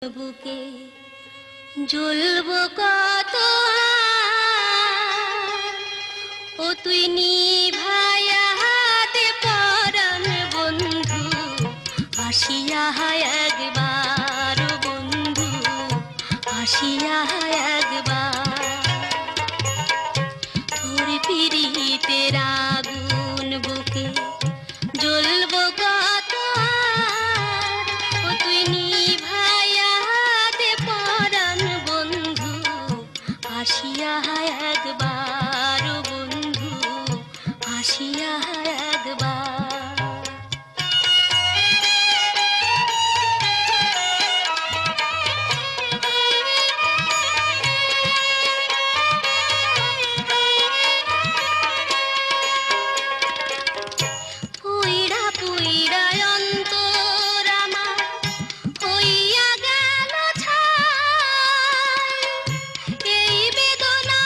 বুকে জ্বলব কত ও তুই নিভায়া হাতে পরাণ বন্ধু আসিয়া একবার বন্ধু আসিয়া একবার তোর পিরিতের আগুন বুকে জ্বলব কত ও তুই নিভায়া হাতে পরাণ বন্ধু আসিয়া একবার বন্ধু আসিয়া একবার পুইড়া পুইড়া অন্তর আমার হইয়া গেল ছাই এই বেদনা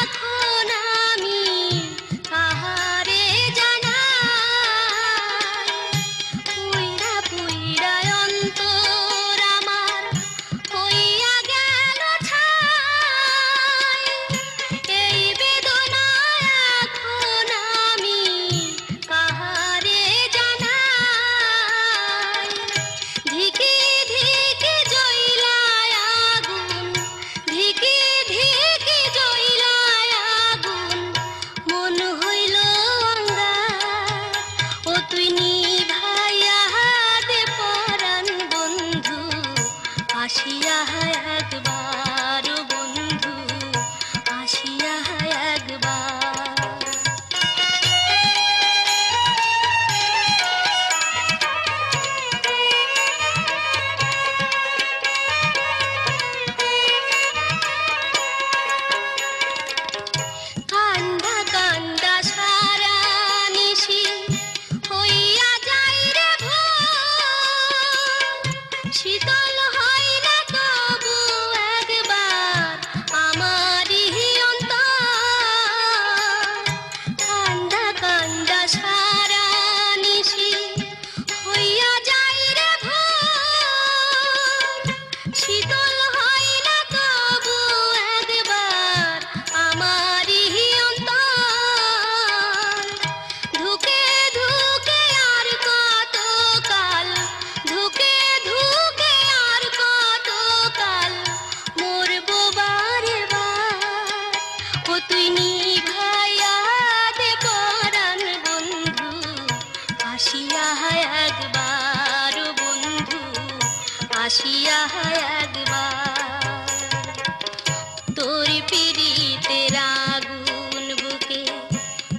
এখন আমি কাহারে জানাই পুইড়া পুইড়া অন্তর আমার হইয়া গেল ছাই এই বেদনা এখন আমি কাহারে জানাই ধিকি ধিকি জ্বইলায় আগুন ধিকি ধিকি জ্বইলায় আগুন মন হইল অঙ্গার ও তুই নিভাইয়া দে পরাণ বন্ধু আসিয়া একবার বন্ধু আসিয়া একবার কান্দা কান্দা সারা নিশি হইয়া যাই রে ভোর শীতল হয় না তবু একবার আমারই অন্তর কান্দা কান্দা সারা নিশি হইয়া যাই রে ভোর শীতল হয় না তবু একবার আমারই অন্তর ধুকে ধুকে আর কত কাল ধুকে ধুকে আর কত কাল মরবো বারে বার ও তুই নিভাইয়া দে পরাণ বন্ধু আসিয়া একবার বন্ধু আসিয়া একবার তোর পিরিতের আগুন বুকে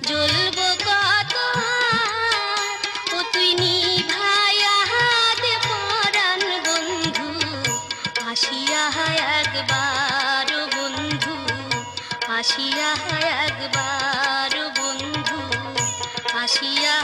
জ্বলব কত ও তুই নিভাইয়া দে পরাণ বন্ধু আসিয়া একবার বন্ধু আসিয়া একবার বন্ধু আসিয়া